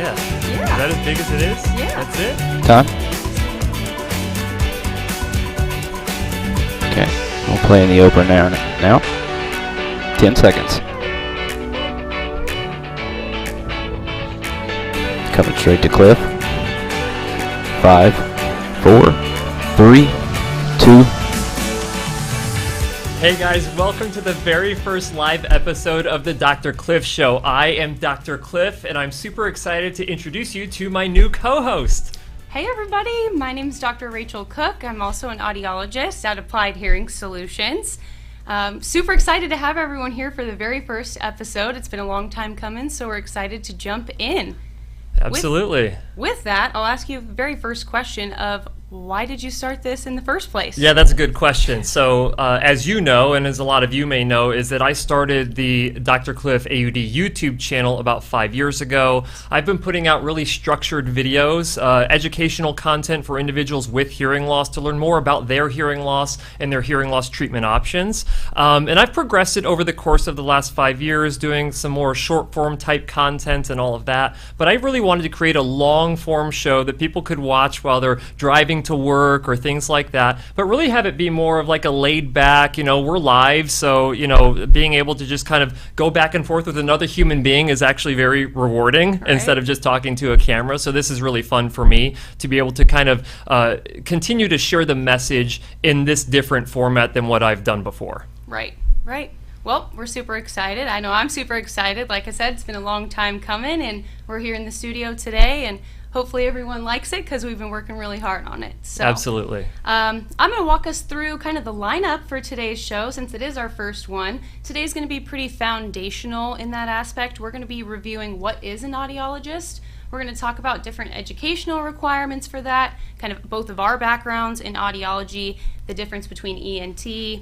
Yeah. Yeah. Is that as big as it is? Yeah. That's it? Time. Okay, we'll play in the opener now. 10 seconds. Coming straight to Cliff. 5, 4, 3, 2. Hey guys, welcome to the very first live episode of the Dr. Cliff Show. I am Dr. Cliff, and I'm super excited to introduce you to my new co-host. Hey everybody, my name is Dr. Rachael Cook. I'm also an audiologist at Applied Hearing Solutions. Super excited to have everyone here for the very first episode. It's been a long time coming, so we're excited to jump in. Absolutely. With that, I'll ask you the very first question of why did you start this in the first place? Yeah, that's a good question. So, as you know, and as a lot of you may know, is that I started the Dr. Cliff AUD YouTube channel about 5 years ago. I've been putting out really structured videos, educational content for individuals with hearing loss to learn more about their hearing loss and their hearing loss treatment options. And I've progressed it over the course of the last 5 years, doing some more short form type content and all of that. But I really wanted to create a long form show that people could watch while they're driving to work or things like that, but really have it be more of like a laid back, we're live, so, being able to just kind of go back and forth with another human being is actually very rewarding, right, instead of just talking to a camera. So this is really fun for me to be able to kind of continue to share the message in this different format than what I've done before. Right. Well, we're super excited. I know I'm super excited. Like I said, it's been a long time coming, and we're here in the studio today, and hopefully everyone likes it because we've been working really hard on it. So, absolutely. I'm going to walk us through kind of the lineup for today's show since it is our first one. Today's going to be pretty foundational in that aspect. We're going to be reviewing what is an audiologist. We're going to talk about different educational requirements for that, kind of both of our backgrounds in audiology, the difference between ENT,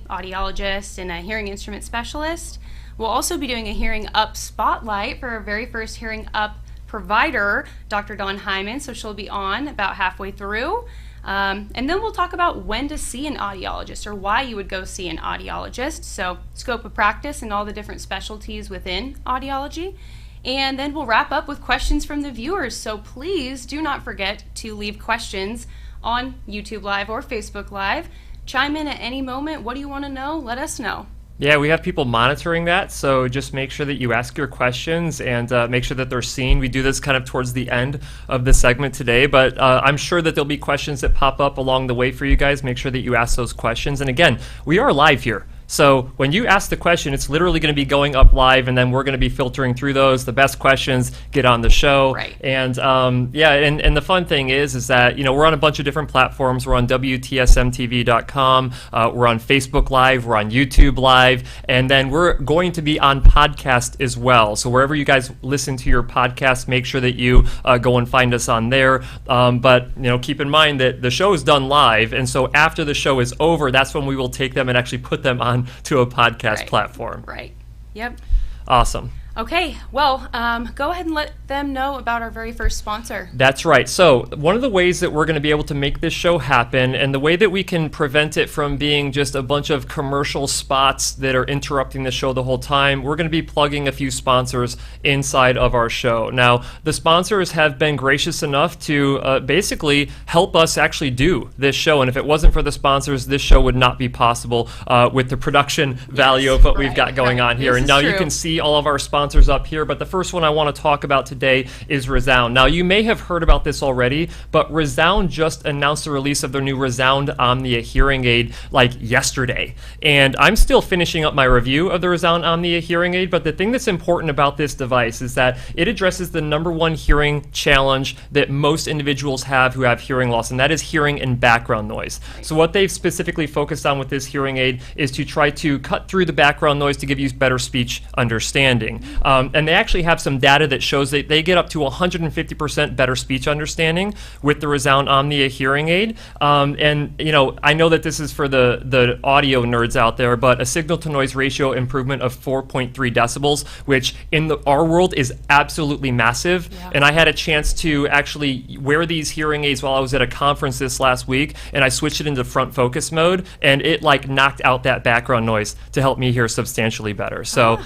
audiologist, and a hearing instrument specialist. We'll also be doing a HearingUp spotlight for our very first HearingUp provider, Dr. Dawn Heiman, so she'll be on about halfway through. And then we'll talk about when to see an audiologist or why you would go see an audiologist, so scope of practice and all the different specialties within audiology. And then we'll wrap up with questions from the viewers, so please do not forget to leave questions on YouTube Live or Facebook Live. Chime in at any moment. What do you want to know? Let us know. Yeah, we have people monitoring that, so just make sure that you ask your questions and make sure that they're seen. We do this kind of towards the end of the segment today, but I'm sure that there'll be questions that pop up along the way for you guys. Make sure that you ask those questions. And again, we are live here. So when you ask the question, it's literally going to be going up live, and then we're going to be filtering through those. The best questions get on the show. Right. And and the fun thing is that, we're on a bunch of different platforms. We're on WTSMTV.com. We're on Facebook Live. We're on YouTube Live. And then we're going to be on podcast as well. So wherever you guys listen to your podcast, make sure that you go and find us on there. But keep in mind that the show is done live. And so after the show is over, that's when we will take them and actually put them on to a podcast platform. Right. Yep. Awesome. Okay, well, go ahead and let them know about our very first sponsor. That's right. So one of the ways that we're going to be able to make this show happen, and the way that we can prevent it from being just a bunch of commercial spots that are interrupting the show the whole time, we're going to be plugging a few sponsors inside of our show. Now, the sponsors have been gracious enough to basically help us actually do this show, and if it wasn't for the sponsors, this show would not be possible with the production value of what we've got going on here. And now you can see all of our sponsors up here, but the first one I want to talk about today is Resound. Now, you may have heard about this already, but Resound just announced the release of their new Resound Omnia hearing aid like yesterday, and I'm still finishing up my review of the Resound Omnia hearing aid, but the thing that's important about this device is that it addresses the #1 hearing challenge that most individuals have who have hearing loss, and that is hearing and background noise. So what they've specifically focused on with this hearing aid is to try to cut through the background noise to give you better speech understanding. And they actually have some data that shows that they get up to 150% better speech understanding with the Resound Omnia hearing aid. And I know that this is for the audio nerds out there, but a signal-to-noise ratio improvement of 4.3 decibels, which in our world is absolutely massive. Yeah. And I had a chance to actually wear these hearing aids while I was at a conference this last week, and I switched it into front focus mode, and it knocked out that background noise to help me hear substantially better. So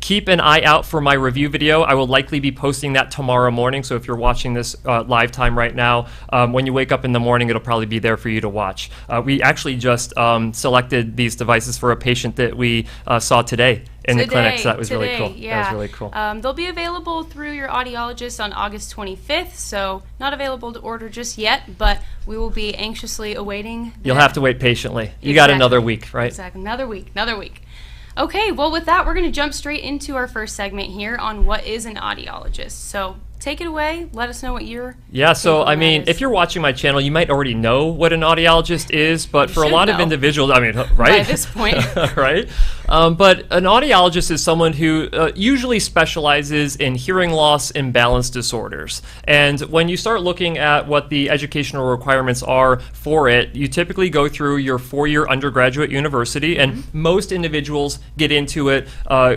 keep an an eye out for my review video. I will likely be posting that tomorrow morning, so if you're watching this live time right now, when you wake up in the morning, it'll probably be there for you to watch. We actually just selected these devices for a patient that we saw today in the clinic, so that was really cool. Yeah. That was really cool. They'll be available through your audiologist on August 25th, so not available to order just yet, but we will be anxiously awaiting. You'll have to wait patiently. You got another week, right? Exactly, another week. Okay, well with that, we're going to jump straight into our first segment here on what is an audiologist. So take it away. Let us know what you're. Yeah, so I mean, if you're watching my channel, you might already know what an audiologist is, but for a lot of individuals, I mean, right? By this point. Right? But an audiologist is someone who usually specializes in hearing loss and balance disorders. And when you start looking at what the educational requirements are for it, you typically go through your 4-year undergraduate university, and most individuals get into it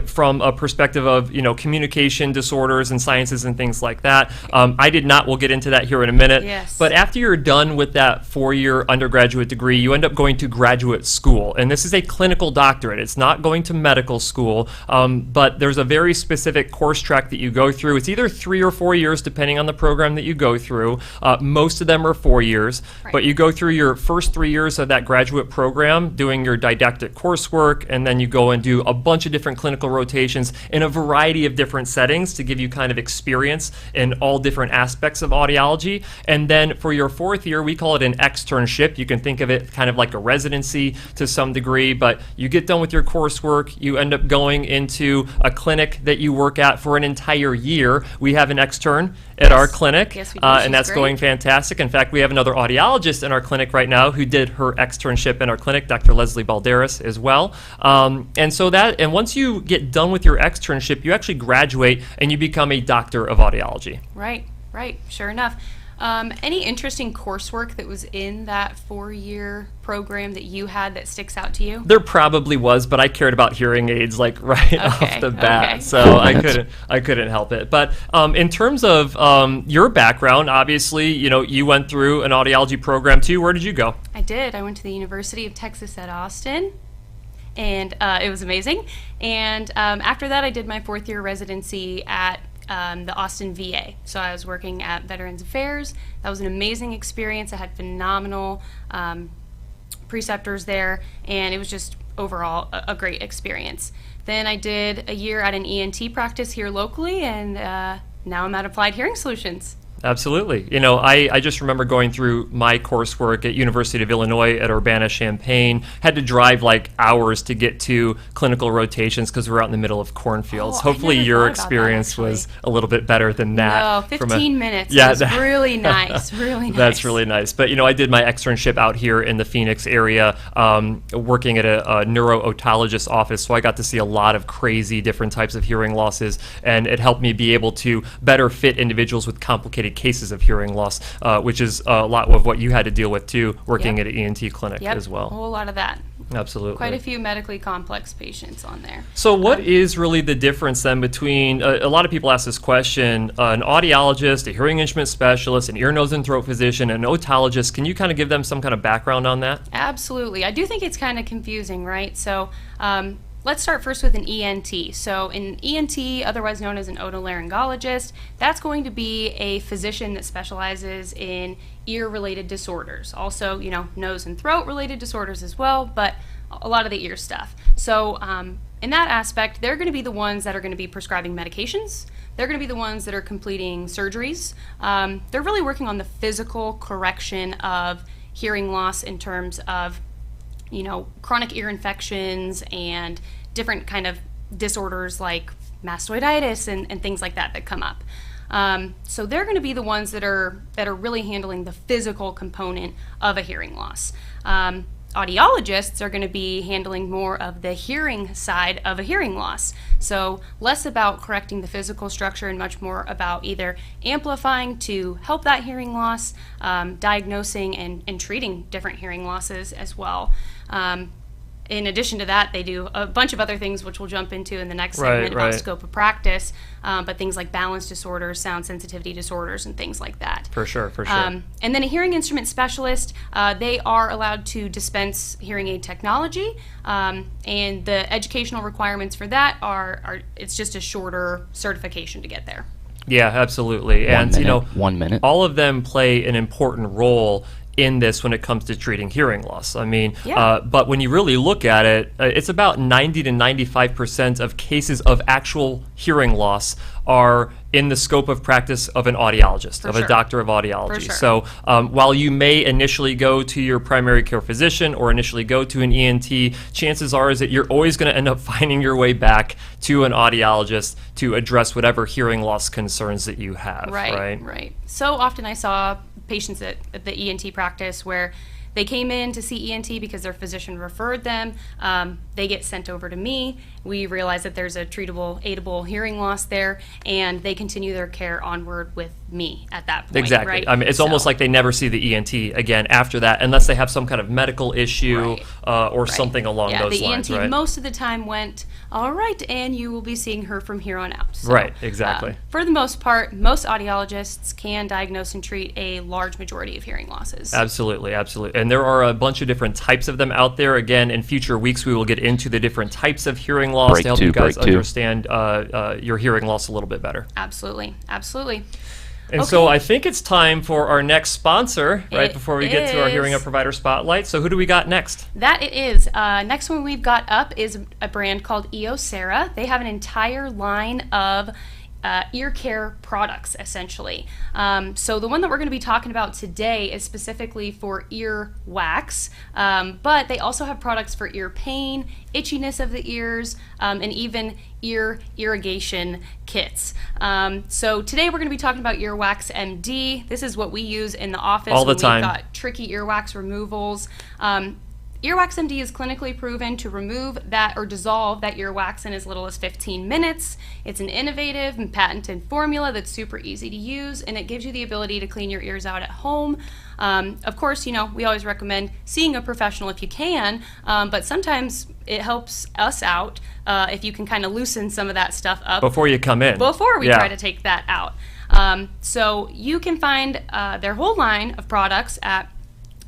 from a perspective of, communication disorders and sciences and things like that. I did not. We'll get into that here in a minute. Yes. But after you're done with that 4-year undergraduate degree, you end up going to graduate school. And this is a clinical doctorate. It's not going to medical school, but there's a very specific course track that you go through. It's either 3 or 4 years, depending on the program that you go through. Most of them are 4 years, right. But you go through your first 3 years of that graduate program doing your didactic coursework, and then you go and do a bunch of different clinical rotations in a variety of different settings to give you kind of experience in all different aspects of audiology. And then for your 4th year, we call it an externship. You can think of it kind of like a residency to some degree, but you get done with your coursework, you end up going into a clinic that you work at for an entire year. We have an extern at our clinic, yes, we do. and that's great. going fantastic. In fact, we have another audiologist in our clinic right now who did her externship in our clinic, Dr. Leslie Balderas as well. And once you get done with your externship, you actually graduate and you become a doctor of audiology. Right, sure enough. Any interesting coursework that was in that 4-year program that you had that sticks out to you? There probably was, but I cared about hearing aids like right off the bat, okay. so I couldn't help it. But in terms of your background, obviously, you went through an audiology program too. Where did you go? I did. I went to the University of Texas at Austin, and it was amazing. And after that, I did my 4th year residency at the Austin VA. So I was working at Veterans Affairs. That was an amazing experience. I had phenomenal preceptors there, and it was just overall a great experience. Then I did a year at an ENT practice here locally, and now I'm at Applied Hearing Solutions. Absolutely. I just remember going through my coursework at University of Illinois at Urbana-Champaign. Had to drive like hours to get to clinical rotations because we're out in the middle of cornfields. Hopefully your experience was a little bit better than that. No, 15 minutes. Yeah, it was really nice, really nice. That's really nice. But, I did my externship out here in the Phoenix area working at a neuro-otologist office, so I got to see a lot of crazy different types of hearing losses, and it helped me be able to better fit individuals with complicated cases of hearing loss, which is a lot of what you had to deal with too, working at an ENT clinic as well. A whole lot of that. Absolutely. Quite a few medically complex patients on there. So what is really the difference then between, a lot of people ask this question, an audiologist, a hearing instrument specialist, an ear, nose, and throat physician, an otologist? Can you kind of give them some kind of background on that? Absolutely. I do think it's kind of confusing, right? So let's start first with an ENT. So an ENT, otherwise known as an otolaryngologist, that's going to be a physician that specializes in ear-related disorders. Also, nose and throat-related disorders as well, but a lot of the ear stuff. So in that aspect, they're going to be the ones that are going to be prescribing medications. They're going to be the ones that are completing surgeries. They're really working on the physical correction of hearing loss in terms of chronic ear infections and different kind of disorders like mastoiditis and things like that come up. So they're going to be the ones that are really handling the physical component of a hearing loss. Audiologists are going to be handling more of the hearing side of a hearing loss. So less about correcting the physical structure and much more about either amplifying to help that hearing loss, diagnosing and treating different hearing losses as well. in addition to that, they do a bunch of other things, which we'll jump into in the next segment about scope of practice, but things like balance disorders, sound sensitivity disorders, and things like that. For sure. And then a hearing instrument specialist, they are allowed to dispense hearing aid technology, and the educational requirements for that are it's just a shorter certification to get there. Yeah, absolutely. And, 1 minute. all of them play an important role in this when it comes to treating hearing loss. I mean, but when you really look at it, it's about 90 to 95% of cases of actual hearing loss are in the scope of practice of an audiologist, a doctor of audiology. So while you may initially go to your primary care physician or initially go to an ENT, chances are is that you're always going to end up finding your way back to an audiologist to address whatever hearing loss concerns that you have. Right. So often I saw patients at the ENT practice where they came in to see ENT because their physician referred them. They get sent over to me. We realize that there's a treatable, aidable hearing loss there, and they continue their care onward with me at that point. Exactly. Right? I mean, it's almost like they never see the ENT again after that, unless they have some kind of medical issue or something along those lines. The ENT most of the time went, all right, and you will be seeing her from here on out. So, right, exactly. For the most part, most audiologists can diagnose and treat a large majority of hearing losses. Absolutely. And there are a bunch of different types of them out there. Again, in future weeks, we will get into the different types of hearing loss to help you guys understand your hearing loss a little bit better. Absolutely. And so I think it's time for our next sponsor, before we get to our HearingUp provider spotlight. So who do we got next? That it is. Next one we've got up is a brand called Eosera. They have an entire line of ear care products, essentially. So the one that we're going to be talking about today is specifically for ear wax, but they also have products for ear pain, itchiness of the ears, and even ear irrigation kits. So today we're going to be talking about Earwax MD. This is what we use in the office all the time. We've got tricky earwax removals. Earwax MD is clinically proven to remove that or dissolve that earwax in as little as 15 minutes. It's an innovative and patented formula that's super easy to use, and it gives you the ability to clean your ears out at home. Of course, we always recommend seeing a professional if you can, but sometimes it helps us out if you can kind of loosen some of that stuff up before you come in. Before we try to take that out. So you can find their whole line of products at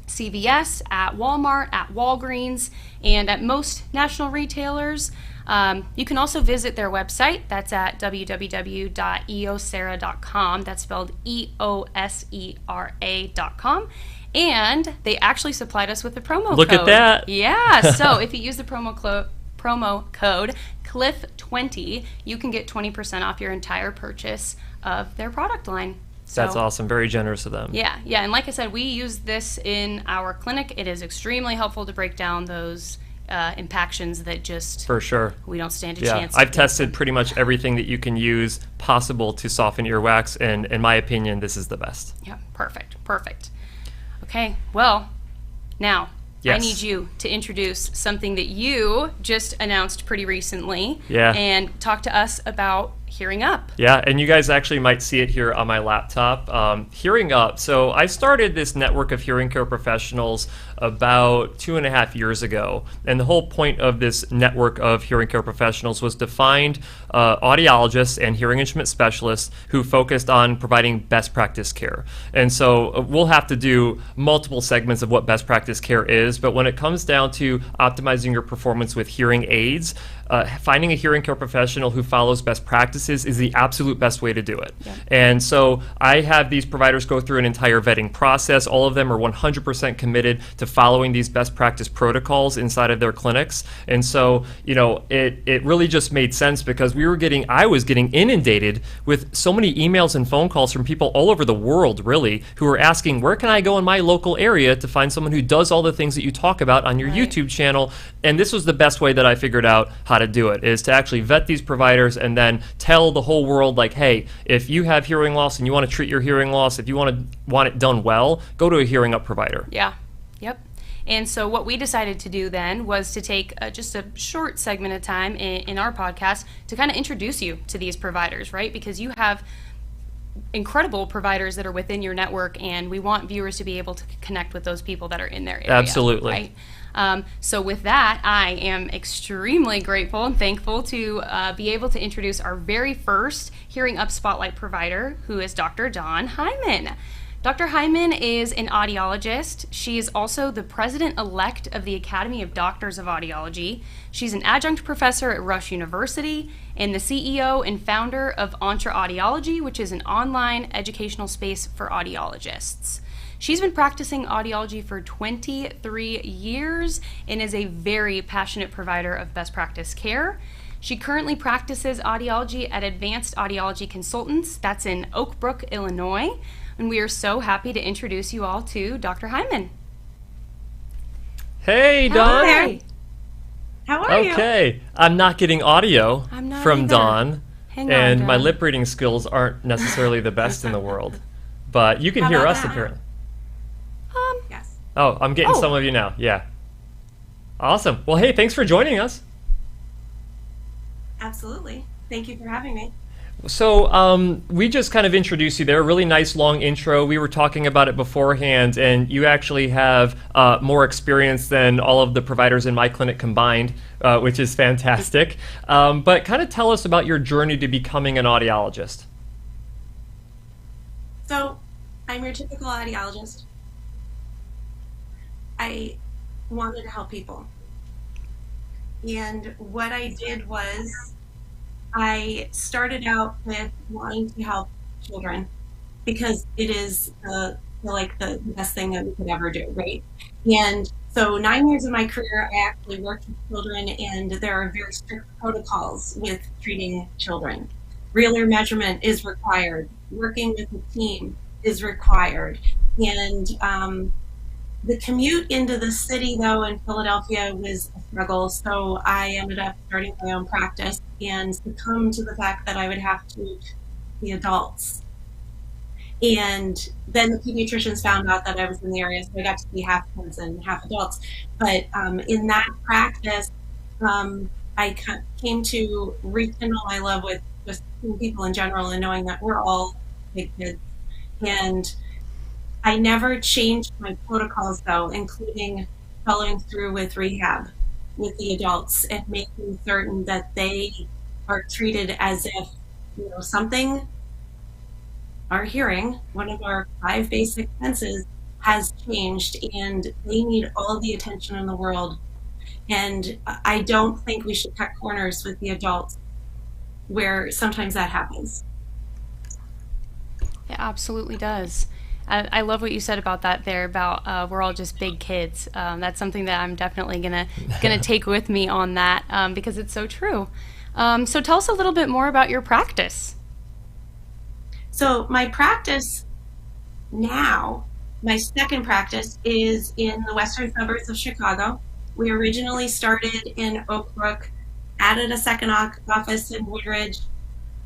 CVS, at Walmart, at Walgreens, and at most national retailers. You can also visit their website. That's at www.eosera.com. That's spelled EOSERA.com. And they actually supplied us with a promo code. Look at that. Yeah. So if you use the promo code CLIFF20, you can get 20% off your entire purchase of their product line. That's awesome. Very generous of them. Yeah. And like I said, we use this in our clinic. It is extremely helpful to break down those impactions that just for sure we don't stand a chance. I've tested pretty much everything that you can use possible to soften earwax, and in my opinion, this is the best. Yeah. Perfect. Okay. Well, now I need you to introduce something that you just announced pretty recently. And talk to us about HearingUp. Yeah, and you guys actually might see it here on my laptop. HearingUp. So I started this network of hearing care professionals about 2.5 years ago. And the whole point of this network of hearing care professionals was to find audiologists and hearing instrument specialists who focused on providing best practice care. And so we'll have to do multiple segments of what best practice care is, but when it comes down to optimizing your performance with hearing aids, finding a hearing care professional who follows best practices is the absolute best way to do it. And so I have these providers go through an entire vetting process. All of them are 100% committed to following these best practice protocols inside of their clinics. And so, it really just made sense because I was getting inundated with so many emails and phone calls from people all over the world, really, who were asking, where can I go in my local area to find someone who does all the things that you talk about on your YouTube channel? And this was the best way that I figured out how to do it, is to actually vet these providers and then tell the whole world, like, hey, if you have hearing loss and you want to treat your hearing loss, if you want it done well, go to a HearingUp provider. And so what we decided to do then was to take just a short segment of time in our podcast to kind of introduce you to these providers, right? Because you have incredible providers that are within your network, and we want viewers to be able to connect with those people that are in their area. Absolutely. Right? So with that, I am extremely grateful and thankful to be able to introduce our very first Hearing Up Spotlight provider, who is Dr. Dawn Heiman. Dr. Heiman is an audiologist. She is also the president-elect of the Academy of Doctors of Audiology. She's an adjunct professor at Rush University and the CEO and founder of Entre Audiology, which is an online educational space for audiologists. She's been practicing audiology for 23 years and is a very passionate provider of best practice care. She currently practices audiology at Advanced Audiology Consultants. That's in Oak Brook, Illinois. And we are so happy to introduce you all to Dr. Heiman. Hey, Dawn. Hi. How are you? Okay, I'm not getting audio I'm not from either. Dawn, Hang and on, my Dawn. lip reading skills aren't necessarily the best in the world. But you can How hear about us now? apparently. Yes. Oh, I'm getting Oh. some of you now. Yeah. Awesome. Well, hey, thanks for joining us. Absolutely. Thank you for having me. So we just kind of introduced you there, a really nice long intro. We were talking about it beforehand, and you actually have more experience than all of the providers in my clinic combined, which is fantastic. But kind of tell us about your journey to becoming an audiologist. So, I'm your typical audiologist. I wanted to help people. And what I did was I started out with wanting to help children because it is the best thing that we could ever do, right? And so 9 years of my career, I actually worked with children, and there are very strict protocols with treating children. Real ear measurement is required. Working with a team is required. And the commute into the city, though, in Philadelphia was a struggle, so I ended up starting my own practice and succumbed to the fact that I would have to see adults. And then the pediatricians found out that I was in the area, so I got to see half kids and half adults. But in that practice, I came to rekindle my love with just people in general and knowing that we're all big kids. And I never changed my protocols, though, including following through with rehab with the adults and making certain that they are treated as if, something, our hearing, one of our 5 basic senses, has changed, and they need all the attention in the world. And I don't think we should cut corners with the adults, where sometimes that happens. It absolutely does. I love what you said about that there, about we're all just big kids. That's something that I'm definitely gonna take with me on that, because it's so true. So tell us a little bit more about your practice. So my practice now, my second practice, is in the western suburbs of Chicago. We originally started in Oak Brook, added a second office in Woodridge.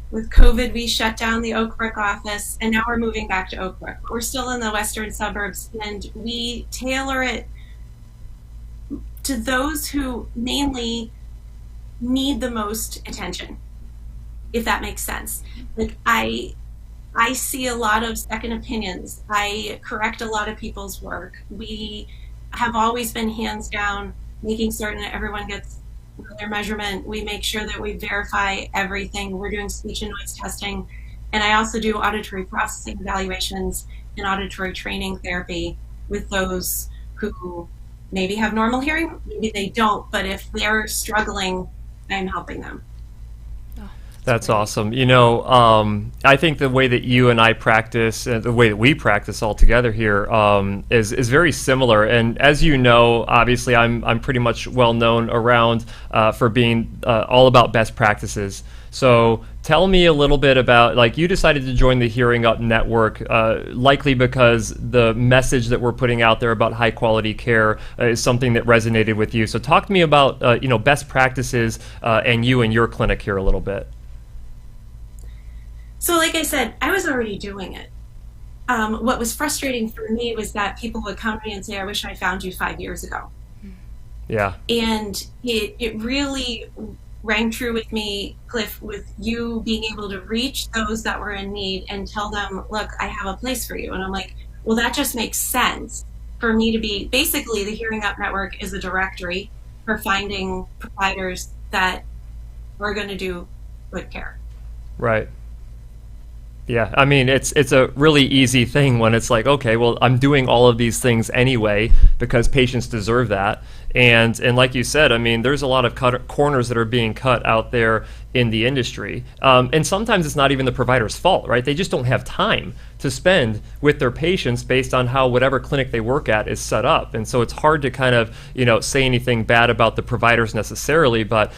With COVID, we shut down the Oak Brook office, and now we're moving back to Oak Brook. We're still in the western suburbs, and we tailor it to those who mainly need the most attention, if that makes sense. Like I see a lot of second opinions. I correct a lot of people's work. We have always been hands down, making certain that everyone gets their measurement. We make sure that we verify everything. We're doing speech and noise testing. And I also do auditory processing evaluations and auditory training therapy with those who maybe have normal hearing, maybe they don't, but if they're struggling, I'm helping them. That's awesome. I think the way that you and I practice, and the way that we practice all together here, is very similar. And as you know, obviously, I'm pretty much well known around for being all about best practices. So tell me a little bit about, like, you decided to join the HearingUp network, likely because the message that we're putting out there about high quality care is something that resonated with you. So talk to me about best practices and you and your clinic here a little bit. So like I said, I was already doing it. What was frustrating for me was that people would come to me and say, I wish I found you 5 years ago. Yeah. And it really rang true with me, Cliff, with you being able to reach those that were in need and tell them, look, I have a place for you. And I'm like, well, that just makes sense for me to be, basically the HearingUp network is a directory for finding providers that are going to do good care. Right. Yeah, I mean, it's a really easy thing when it's like, okay, well, I'm doing all of these things anyway because patients deserve that. And like you said, I mean, there's a lot of corners that are being cut out there in the industry. And sometimes it's not even the provider's fault, right? They just don't have time to spend with their patients based on how whatever clinic they work at is set up. And so it's hard to kind of, say anything bad about the providers necessarily, but,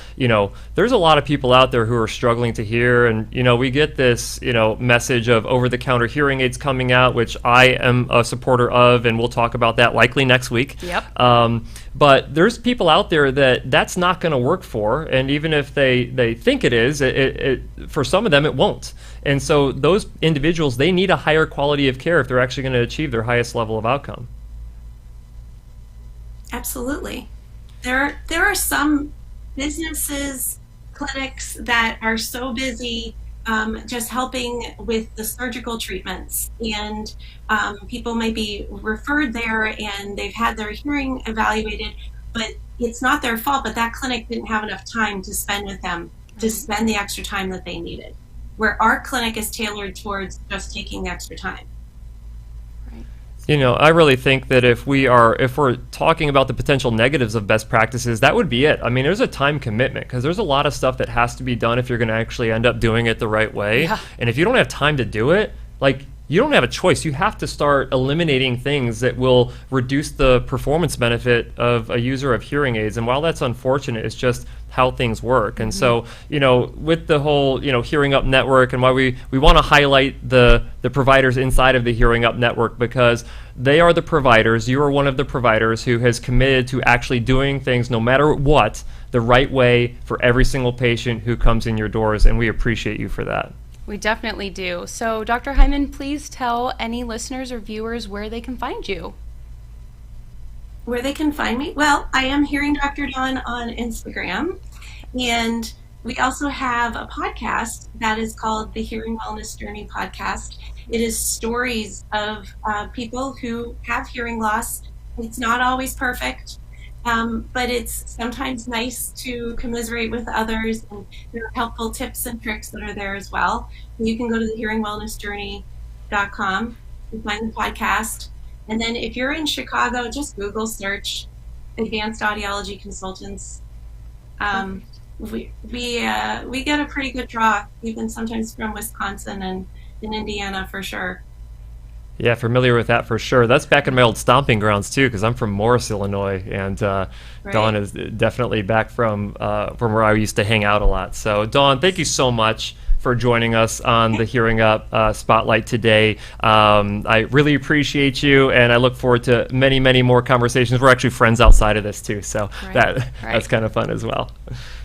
there's a lot of people out there who are struggling to hear. And, we get this, message of over-the-counter hearing aids coming out, which I am a supporter of, and we'll talk about that likely next week. Yep. But there's people out there that's not going to work for, and even if they think it is, it for some of them it won't. And so those individuals, they need a higher quality of care if they're actually going to achieve their highest level of outcome. Absolutely. There are some businesses, clinics that are so busy just helping with the surgical treatments, and people might be referred there and they've had their hearing evaluated, but it's not their fault, but that clinic didn't have enough time to spend with them, to spend the extra time that they needed, where our clinic is tailored towards just taking the extra time. I really think that if we're talking about the potential negatives of best practices, that would be it. I mean, there's a time commitment because there's a lot of stuff that has to be done if you're going to actually end up doing it the right way. Yeah. And if you don't have time to do it, you don't have a choice. You have to start eliminating things that will reduce the performance benefit of a user of hearing aids. And while that's unfortunate, it's just how things work. And so, with the whole, HearingUp network, and why we want to highlight the providers inside of the HearingUp network, because they are the providers. You are one of the providers who has committed to actually doing things, no matter what, the right way for every single patient who comes in your doors. And we appreciate you for that. We definitely do. So, Dr. Heiman, please tell any listeners or viewers where they can find you. Where they can find me? Well, I am Hearing Dr. Dawn on Instagram, and we also have a podcast that is called the Hearing Wellness Journey Podcast. It is stories of people who have hearing loss. It's not always perfect. But it's sometimes nice to commiserate with others, and there are helpful tips and tricks that are there as well. You can go to the hearingwellnessjourney.com and find the podcast. And then if you're in Chicago, just Google search Advanced Audiology Consultants. We get a pretty good draw, even sometimes from Wisconsin and in Indiana for sure. Yeah, familiar with that for sure. That's back in my old stomping grounds too, because I'm from Morris, Illinois, and Dawn is definitely back from where I used to hang out a lot. So, Dawn, thank you so much for joining us on the HearingUp Spotlight today. I really appreciate you, and I look forward to many, many more conversations. We're actually friends outside of this too, so that's kind of fun as well.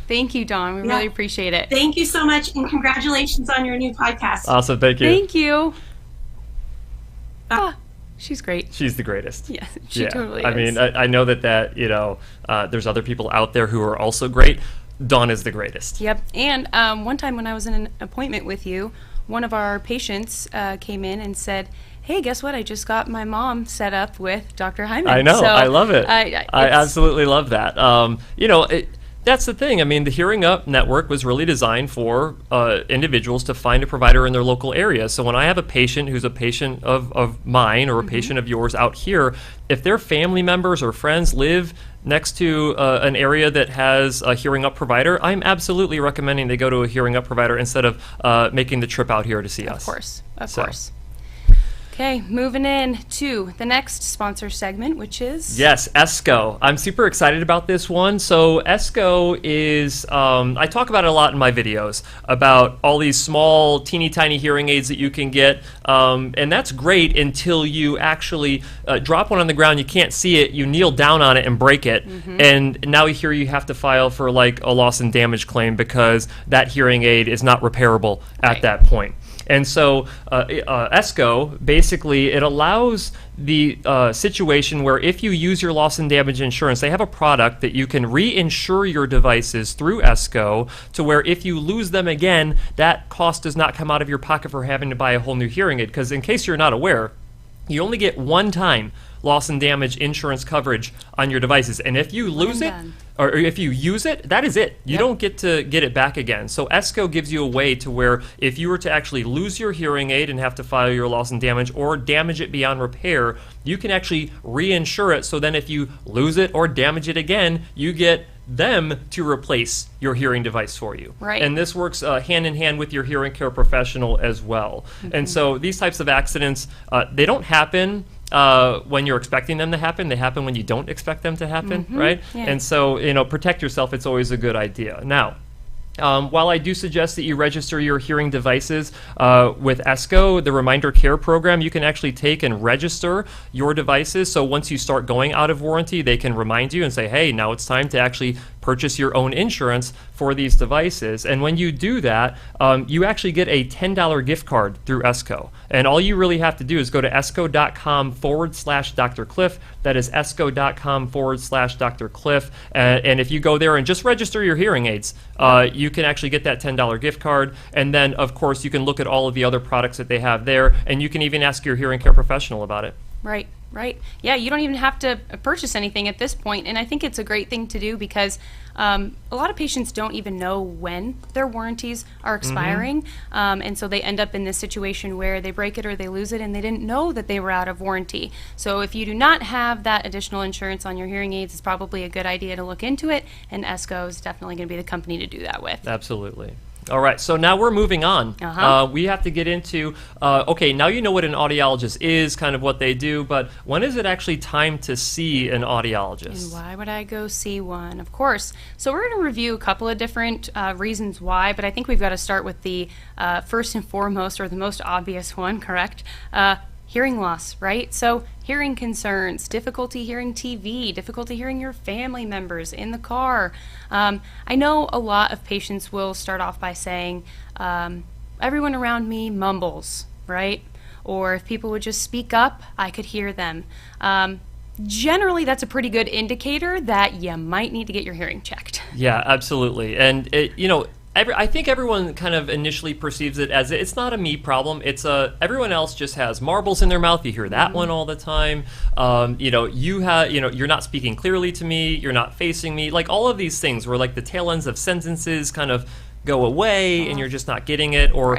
Thank you, Dawn. We really appreciate it. Thank you so much, and congratulations on your new podcast. Awesome, thank you. Thank you. She's great. She's the greatest. Yeah, she totally is. I mean, I know that there's other people out there who are also great. Dawn is the greatest. Yep. And one time when I was in an appointment with you, one of our patients came in and said, hey, guess what? I just got my mom set up with Dr. Heiman. I know. So, I love it. I absolutely love that. That's the thing. I mean, the HearingUp network was really designed for individuals to find a provider in their local area. So when I have a patient who's a patient of mine or a patient of yours out here, if their family members or friends live next to an area that has a HearingUp provider, I'm absolutely recommending they go to a HearingUp provider instead of making the trip out here to see us. Of course. Okay, moving in to the next sponsor segment, which is... Yes, ESCO. I'm super excited about this one. So ESCO is, I talk about it a lot in my videos, about all these small, teeny tiny hearing aids that you can get. And that's great until you actually drop one on the ground, you can't see it, you kneel down on it and break it. And now here you have to file for like a loss and damage claim because that hearing aid is not repairable at that point. And so ESCO, basically, it allows the situation where if you use your loss and damage insurance, they have a product that you can reinsure your devices through ESCO to where if you lose them again, that cost does not come out of your pocket for having to buy a whole new hearing aid. Because in case you're not aware, you only get one time loss and damage insurance coverage on your devices. And if you lose it, or if you use it, that is it. You don't get to get it back again. So ESCO gives you a way to where if you were to actually lose your hearing aid and have to file your loss and damage or damage it beyond repair, you can actually reinsure it. So then if you lose it or damage it again, you get them to replace your hearing device for you. Right. And this works hand in hand with your hearing care professional as well. And so these types of accidents, they don't happen when you're expecting them to happen. They happen when you don't expect them to happen, right? Yeah. And so, protect yourself. It's always a good idea. Now, while I do suggest that you register your hearing devices with ESCO, the Reminder Care program, you can actually take and register your devices. So once you start going out of warranty, they can remind you and say, hey, now it's time to actually purchase your own insurance for these devices. And when you do that, you actually get a $10 gift card through ESCO. And all you really have to do is go to esco.com/Dr. Cliff. That is esco.com/Dr. Cliff. And if you go there and just register your hearing aids, you can actually get that $10 gift card. And then, of course, you can look at all of the other products that they have there. And you can even ask your hearing care professional about it. Right. Yeah, you don't even have to purchase anything at this point, and I think it's a great thing to do because a lot of patients don't even know when their warranties are expiring, and so they end up in this situation where they break it or they lose it and they didn't know that they were out of warranty. So if you do not have that additional insurance on your hearing aids, it's probably a good idea to look into it, and ESCO is definitely going to be the company to do that with. Absolutely. All right, so now we're moving on. We have to get into, okay, now you know what an audiologist is, kind of what they do, but when is it actually time to see an audiologist? And why would I go see one? Of course. So we're going to review a couple of different reasons why, but I think we've got to start with the first and foremost, or the most obvious one, correct? Hearing loss, right? So hearing concerns, difficulty hearing TV, difficulty hearing your family members in the car. I know a lot of patients will start off by saying, everyone around me mumbles, right? Or if people would just speak up, I could hear them. Generally, that's a pretty good indicator that you might need to get your hearing checked. Yeah, absolutely. And, I think everyone kind of initially perceives it as it's not a me problem. It's everyone else just has marbles in their mouth. You hear that one all the time. You're not speaking clearly to me. You're not facing me. Like all of these things where like the tail ends of sentences kind of go away and you're just not getting it, or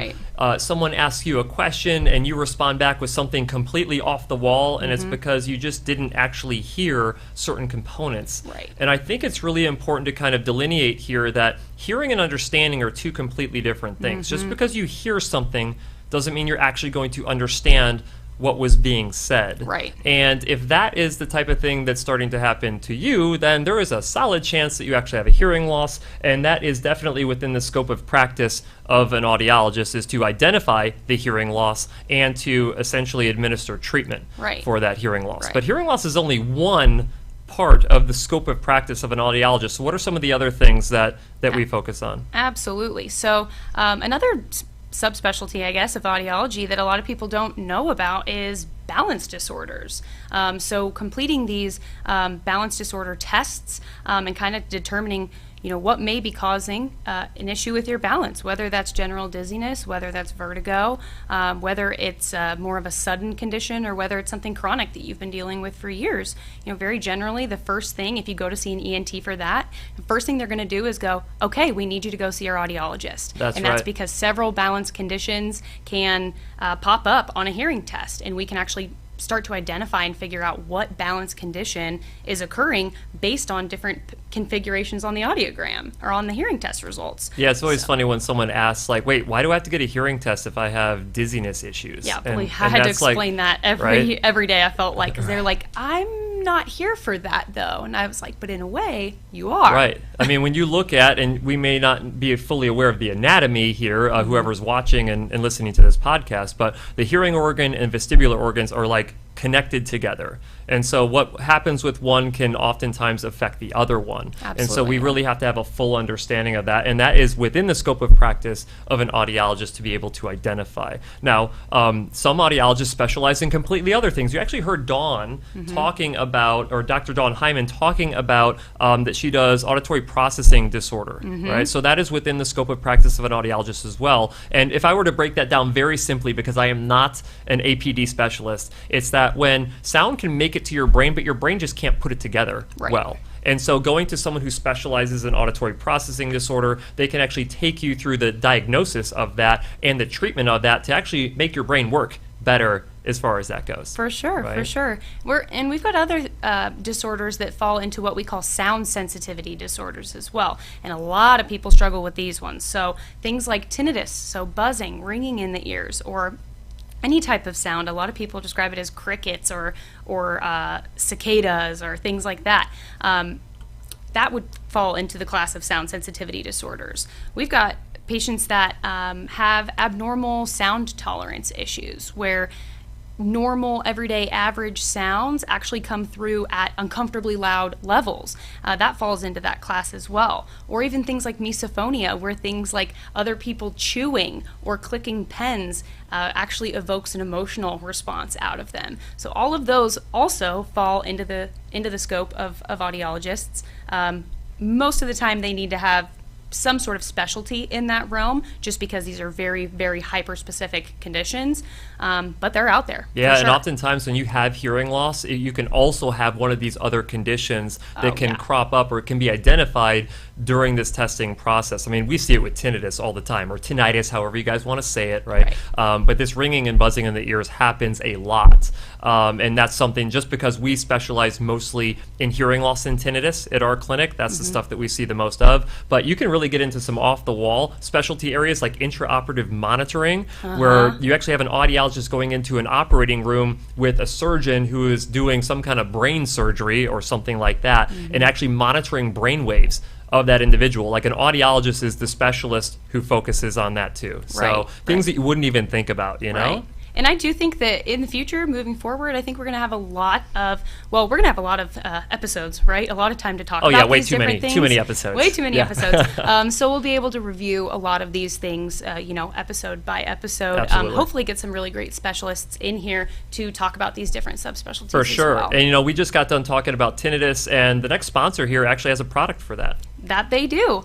someone asks you a question and you respond back with something completely off the wall, and it's because you just didn't actually hear certain components. Right. And I think it's really important to kind of delineate here that hearing and understanding are two completely different things. Just because you hear something doesn't mean you're actually going to understand what was being said. Right. And if that is the type of thing that's starting to happen to you, then there is a solid chance that you actually have a hearing loss, and that is definitely within the scope of practice of an audiologist, is to identify the hearing loss and to essentially administer treatment for that hearing loss. Right. But hearing loss is only one part of the scope of practice of an audiologist. So what are some of the other things that we focus on? Absolutely. So another subspecialty, I guess, of audiology that a lot of people don't know about is balance disorders. So completing these balance disorder tests and kind of determining what may be causing an issue with your balance, whether that's general dizziness, whether that's vertigo, whether it's more of a sudden condition, or whether it's something chronic that you've been dealing with for years. Very generally, the first thing, if you go to see an ENT for that, the first thing they're going to do is go, okay, we need you to go see our audiologist. That's because several balance conditions can pop up on a hearing test, and we can actually start to identify and figure out what balance condition is occurring based on different configurations on the audiogram or on the hearing test results. Yeah, it's always funny when someone asks, like, wait, why do I have to get a hearing test if I have dizziness issues? Yeah, I had to explain that every day. I felt like, because they're like, I'm not here for that though. And I was like, but in a way, you are. Right. I mean, when you look at, and we may not be fully aware of the anatomy here, whoever's watching and listening to this podcast, but the hearing organ and vestibular organs are like connected together. And so what happens with one can oftentimes affect the other one. Absolutely. And so we really have to have a full understanding of that. And that is within the scope of practice of an audiologist to be able to identify. Now, some audiologists specialize in completely other things. You actually heard Dawn talking about, or Dr. Dawn Heiman talking about that she does auditory processing disorder, right? So that is within the scope of practice of an audiologist as well. And if I were to break that down very simply, because I am not an APD specialist, it's that when sound can make it to your brain, but your brain just can't put it together well. And so going to someone who specializes in auditory processing disorder, they can actually take you through the diagnosis of that and the treatment of that to actually make your brain work better as far as that goes. For sure, right? for sure. We've got other disorders that fall into what we call sound sensitivity disorders as well. And a lot of people struggle with these ones. So things like tinnitus, so buzzing, ringing in the ears, or any type of sound. A lot of people describe it as crickets or cicadas or things like that. That would fall into the class of sound sensitivity disorders. We've got patients that have abnormal sound tolerance issues, where normal, everyday, average sounds actually come through at uncomfortably loud levels. That falls into that class as well. Or even things like misophonia, where things like other people chewing or clicking pens actually evokes an emotional response out of them. So all of those also fall into the scope of audiologists. Most of the time they need to have some sort of specialty in that realm, just because these are very, very hyper-specific conditions, but they're out there. Yeah, for and sure. oftentimes when you have hearing loss, you can also have one of these other conditions that can crop up or can be identified during this testing process. I mean, we see it with tinnitus all the time, or tinnitus, however you guys want to say it, right? But this ringing and buzzing in the ears happens a lot. And that's something, just because we specialize mostly in hearing loss and tinnitus at our clinic, that's the stuff that we see the most of. But you can really get into some off-the-wall specialty areas like intraoperative monitoring, where you actually have an audiologist going into an operating room with a surgeon who is doing some kind of brain surgery or something like that, and actually monitoring brain waves of that individual. Like, an audiologist is the specialist who focuses on that too. So things that you wouldn't even think about, you know? And I do think that in the future, moving forward, I think we're going to have a lot of, episodes, right? A lot of time to talk about way these too many, different things. too many episodes. Way too many episodes. So we'll be able to review a lot of these things, episode by episode. Absolutely. Hopefully get some really great specialists in here to talk about these different subspecialties For sure. as well. And we just got done talking about tinnitus, and the next sponsor here actually has a product for that. That they do.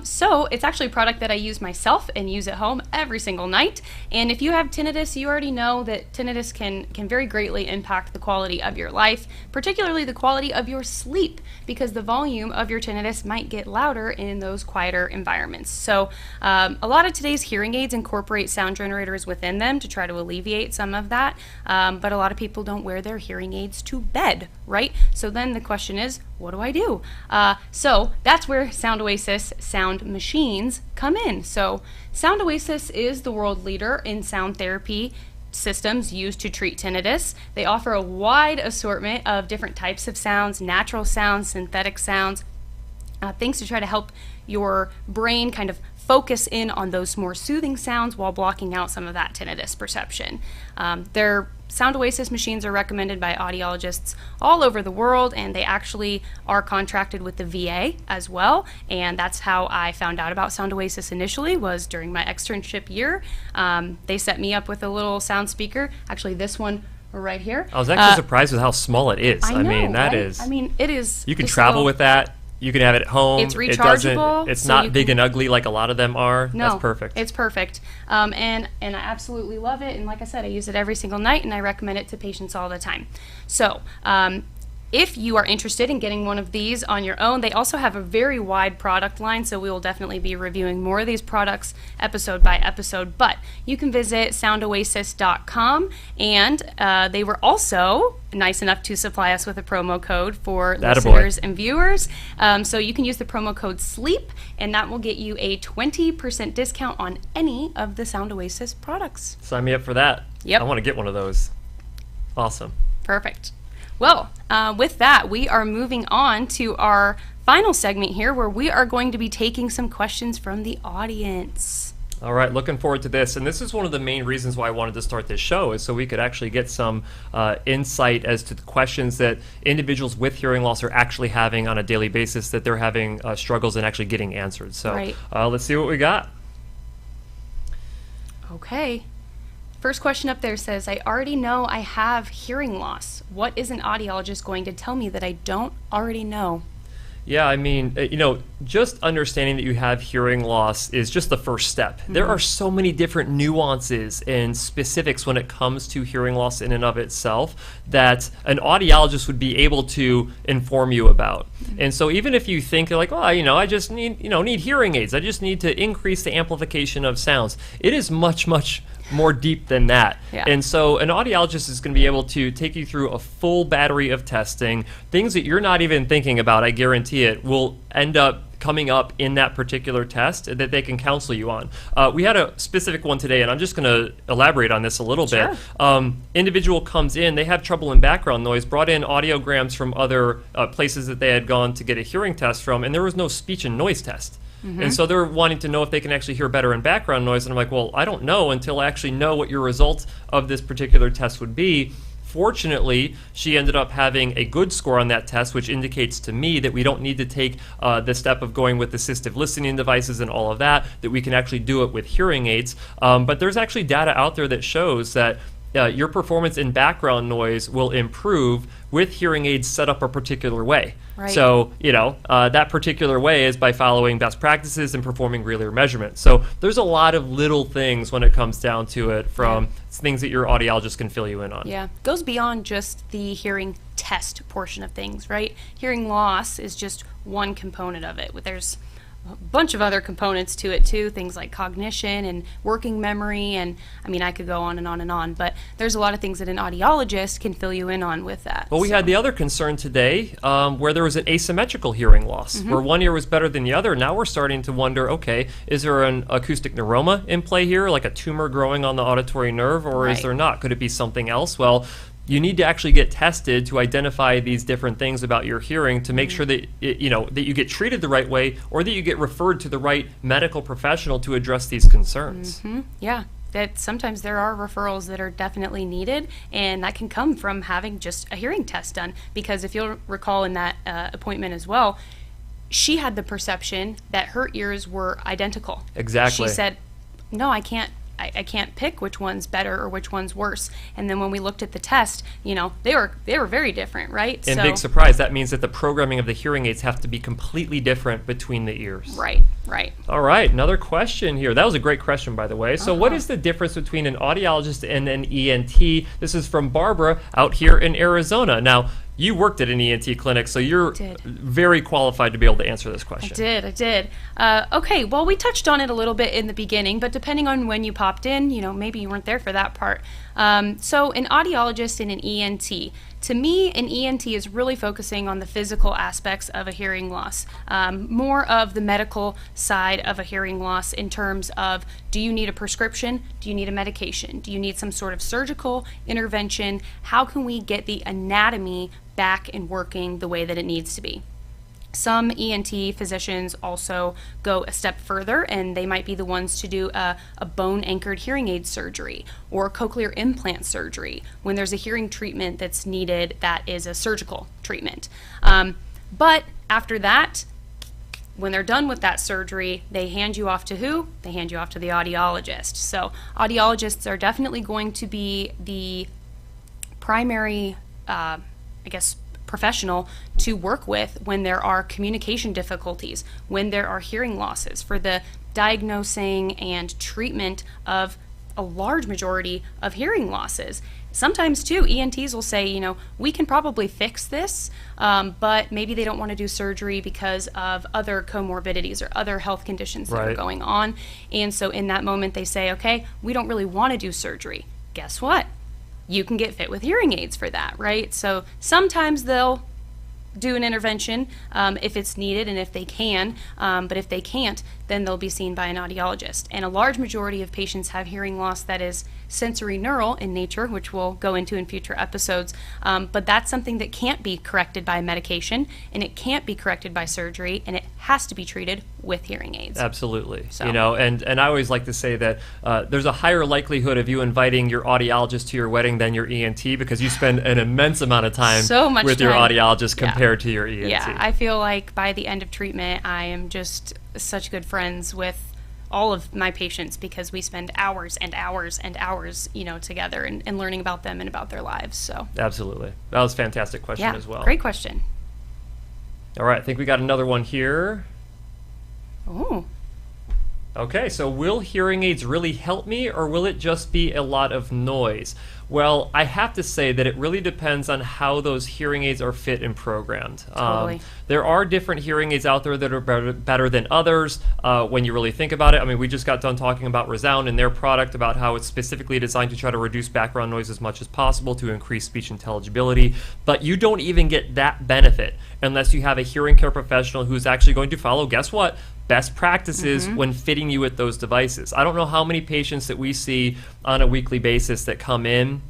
So it's actually a product that I use myself and use at home every single night. And if you have tinnitus, you already know that tinnitus can very greatly impact the quality of your life, particularly the quality of your sleep, because the volume of your tinnitus might get louder in those quieter environments. So a lot of today's hearing aids incorporate sound generators within them to try to alleviate some of that. But a lot of people don't wear their hearing aids to bed, right? So then the question is, what do I do? So that's where Sound Oasis sound machines come in. So Sound Oasis is the world leader in sound therapy systems used to treat tinnitus. They offer a wide assortment of different types of sounds, natural sounds, synthetic sounds, things to try to help your brain kind of focus in on those more soothing sounds while blocking out some of that tinnitus perception. Their Sound Oasis machines are recommended by audiologists all over the world, and they actually are contracted with the VA as well. And that's how I found out about Sound Oasis initially, was during my externship year. They set me up with a little sound speaker, actually this one right here. I was actually surprised with how small it is. I know, mean, that right? is. I mean, it is. You can just a travel little- with that. You can have it at home. It's rechargeable, It's so not you big can- and ugly like a lot of them are. No, That's perfect. It's perfect. And I absolutely love it. And like I said, I use it every single night, and I recommend it to patients all the time. So if you are interested in getting one of these on your own, they also have a very wide product line, so we will definitely be reviewing more of these products episode by episode. But you can visit soundoasis.com, and they were also nice enough to supply us with a promo code for listeners and viewers. So you can use the promo code SLEEP, and that will get you a 20% discount on any of the Sound Oasis products. Sign me up for that. Yep. I want to get one of those. Awesome. Perfect. Well, with that, we are moving on to our final segment here, where we are going to be taking some questions from the audience. All right, looking forward to this. And this is one of the main reasons why I wanted to start this show, is so we could actually get some insight as to the questions that individuals with hearing loss are actually having on a daily basis, that they're having struggles in actually getting answered. So Right. Let's see what we got. Okay. First question up there says, I already know I have hearing loss. What is an audiologist going to tell me that I don't already know? Yeah, I mean, just understanding that you have hearing loss is just the first step. There are so many different nuances and specifics when it comes to hearing loss in and of itself that an audiologist would be able to inform you about. And so even if you think like, oh, I just need hearing aids, I just need to increase the amplification of sounds, it is much, much more deep than that. Yeah. And so an audiologist is going to be able to take you through a full battery of testing. Things that you're not even thinking about, I guarantee it, will end up coming up in that particular test that they can counsel you on. We had a specific one today, and I'm just going to elaborate on this a little bit. Individual comes in, they have trouble in background noise, brought in audiograms from other places that they had gone to get a hearing test from, and there was no speech and noise test. And so they're wanting to know if they can actually hear better in background noise. And I'm like, well, I don't know until I actually know what your result of this particular test would be. Fortunately, she ended up having a good score on that test, which indicates to me that we don't need to take the step of going with assistive listening devices and all of that, that we can actually do it with hearing aids. But there's actually data out there that shows that your performance in background noise will improve with hearing aids set up a particular way. Right. So, that particular way is by following best practices and performing real ear measurements. So there's a lot of little things when it comes down to it, from things that your audiologist can fill you in on. Yeah, goes beyond just the hearing test portion of things, right? Hearing loss is just one component of it. There's a bunch of other components to it too, things like cognition and working memory, and I mean, I could go on and on and on, but there's a lot of things that an audiologist can fill you in on with that. Well, we had the other concern today where there was an asymmetrical hearing loss, where one ear was better than the other. Now we're starting to wonder, okay, is there an acoustic neuroma in play here, like a tumor growing on the auditory nerve, or is there not? Could it be something else? Well, you need to actually get tested to identify these different things about your hearing to make sure that that you get treated the right way, or that you get referred to the right medical professional to address these concerns. Yeah, that sometimes there are referrals that are definitely needed, and that can come from having just a hearing test done. Because if you'll recall in that appointment as well, she had the perception that her ears were identical. Exactly. She said, no, I can't pick which one's better or which one's worse. And then when we looked at the test, they were very different, right? And big surprise, that means that the programming of the hearing aids have to be completely different between the ears. Right. All right, another question here. That was a great question, by the way. So what is the difference between an audiologist and an ENT? This is from Barbara out here in Arizona. Now, you worked at an ENT clinic, so you're very qualified to be able to answer this question. I did. Okay, well, we touched on it a little bit in the beginning, but depending on when you popped in, maybe you weren't there for that part. So an audiologist and an ENT. To me, an ENT is really focusing on the physical aspects of a hearing loss, more of the medical side of a hearing loss in terms of, do you need a prescription? Do you need a medication? Do you need some sort of surgical intervention? How can we get the anatomy back and working the way that it needs to be? Some ENT physicians also go a step further, and they might be the ones to do a bone-anchored hearing aid surgery or cochlear implant surgery when there's a hearing treatment that's needed that is a surgical treatment. But after that, when they're done with that surgery, they hand you off to who? They hand you off to the audiologist. So audiologists are definitely going to be the primary, professional to work with when there are communication difficulties, when there are hearing losses, for the diagnosing and treatment of a large majority of hearing losses. Sometimes too, ENTs will say, we can probably fix this, but maybe they don't want to do surgery because of other comorbidities or other health conditions that are going on. And so in that moment they say, okay, we don't really want to do surgery. Guess what? You can get fit with hearing aids for that, right? So sometimes they'll do an intervention if it's needed and if they can, but if they can't, then they'll be seen by an audiologist. And a large majority of patients have hearing loss that is sensory neural in nature, which we'll go into in future episodes. But that's something that can't be corrected by medication, and it can't be corrected by surgery, and it has to be treated with hearing aids. Absolutely. So. You know, and I always like to say that there's a higher likelihood of you inviting your audiologist to your wedding than your ENT, because you spend an immense amount of time with your audiologist compared to your ENT. Yeah, I feel like by the end of treatment, I am just such good friends with all of my patients, because we spend hours and hours and hours, you know, together and learning about them and about their lives. So absolutely. That was a fantastic question as well. Great question. All right, I think we got another one here. Oh. Okay, so will hearing aids really help me, or will it just be a lot of noise? Well, I have to say that it really depends on how those hearing aids are fit and programmed. Totally. There are different hearing aids out there that are better than others when you really think about it. I mean, we just got done talking about Resound and their product, about how it's specifically designed to try to reduce background noise as much as possible to increase speech intelligibility. But you don't even get that benefit unless you have a hearing care professional who's actually going to follow, guess what? Best practices when fitting you with those devices. I don't know how many patients that we see on a weekly basis that come in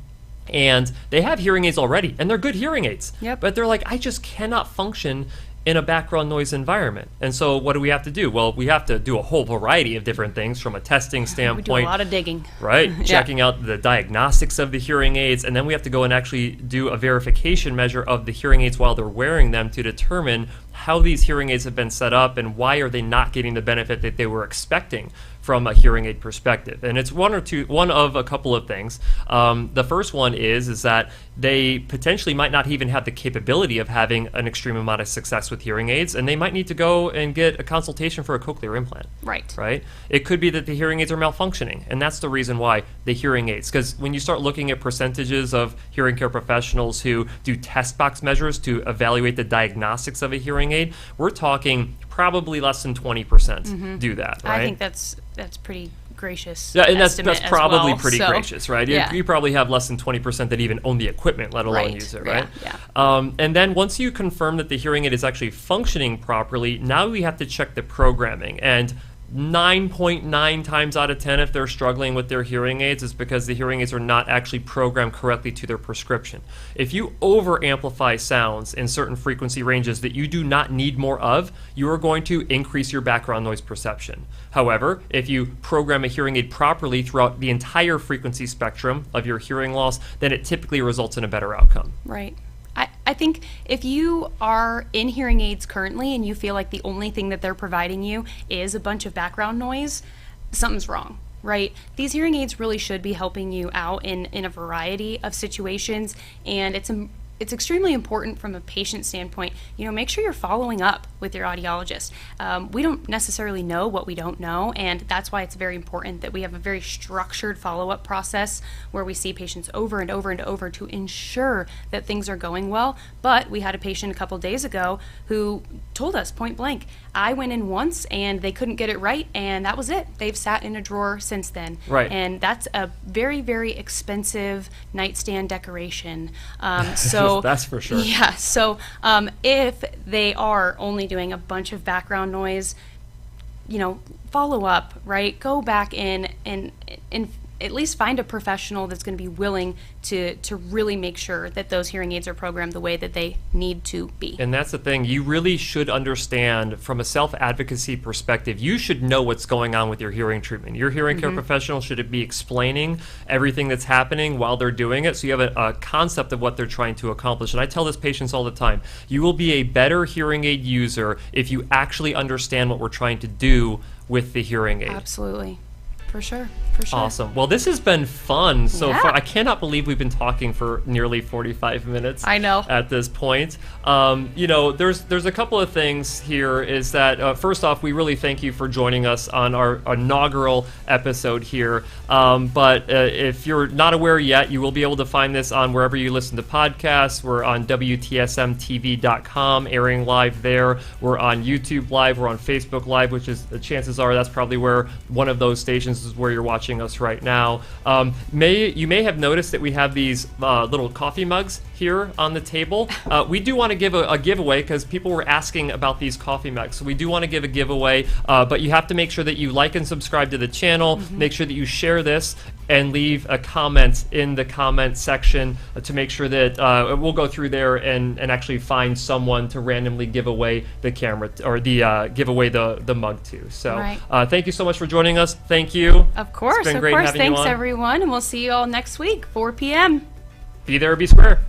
and they have hearing aids already, and they're good hearing aids. Yep. But they're like, I just cannot function in a background noise environment. And so what do we have to do? Well, we have to do a whole variety of different things from a testing standpoint. We do a lot of digging. Right, checking out the diagnostics of the hearing aids, and then we have to go and actually do a verification measure of the hearing aids while they're wearing them to determine how these hearing aids have been set up and why are they not getting the benefit that they were expecting from a hearing aid perspective. And it's one of a couple of things. The first one is that they potentially might not even have the capability of having an extreme amount of success with hearing aids, and they might need to go and get a consultation for a cochlear implant. Right. It could be that the hearing aids are malfunctioning, and that's the reason why the hearing aids. Because when you start looking at percentages of hearing care professionals who do test box measures to evaluate the diagnostics of a hearing aid, we're talking probably less than 20% do that, right? I think that's pretty gracious. Yeah, and that's probably pretty so, gracious, right? Yeah. You probably have less than 20% that even own the equipment, let alone use it, right? Yeah. And then once you confirm that the hearing aid is actually functioning properly, now we have to check the programming. And 9.9 times out of 10, if they're struggling with their hearing aids, is because the hearing aids are not actually programmed correctly to their prescription. If you over amplify sounds in certain frequency ranges that you do not need more of, you are going to increase your background noise perception. However, if you program a hearing aid properly throughout the entire frequency spectrum of your hearing loss, then it typically results in a better outcome. Right. I think if you are in hearing aids currently and you feel like the only thing that they're providing you is a bunch of background noise, something's wrong, right? These hearing aids really should be helping you out in a variety of situations, and it's extremely important from a patient standpoint. You know, make sure you're following up with your audiologist. We don't necessarily know what we don't know, and that's why it's very important that we have a very structured follow-up process where we see patients over and over and over to ensure that things are going well. But we had a patient a couple days ago who told us point blank, I went in once and they couldn't get it right, and that was it. They've sat in a drawer since then. Right. And that's a very, very expensive nightstand decoration. So that's for sure. Yeah. So if they are only doing a bunch of background noise, you know, follow up, right? Go back in and at least find a professional that's going to be willing to really make sure that those hearing aids are programmed the way that they need to be. And that's the thing. You really should understand from a self-advocacy perspective, you should know what's going on with your hearing treatment. Your hearing care professional should be explaining everything that's happening while they're doing it, so you have a concept of what they're trying to accomplish. And I tell this patients all the time, you will be a better hearing aid user if you actually understand what we're trying to do with the hearing aid. Absolutely. For sure. Awesome. Well, this has been fun so far. I cannot believe we've been talking for nearly 45 minutes. I know. At this point. You know, there's a couple of things here is that, first off, we really thank you for joining us on our inaugural episode here. But if you're not aware yet, you will be able to find this on wherever you listen to podcasts. We're on WTSMTV.com, airing live there. We're on YouTube Live. We're on Facebook Live, which is, chances are, that's probably where one of those stations is where you're watching us right now. You may have noticed that we have these little coffee mugs here on the table. We do want to give a giveaway because people were asking about these coffee mugs. So we do want to give a giveaway, but you have to make sure that you like and subscribe to the channel, make sure that you share this, and leave a comment in the comment section to make sure that we'll go through there and actually find someone to randomly give away the camera or the give away the mug to. So Right. thank you so much for joining us. Thank you. Of course, It's been of great course. having you Thanks, on. everyone, and we'll see you all next week, 4 p.m. Be there or be square.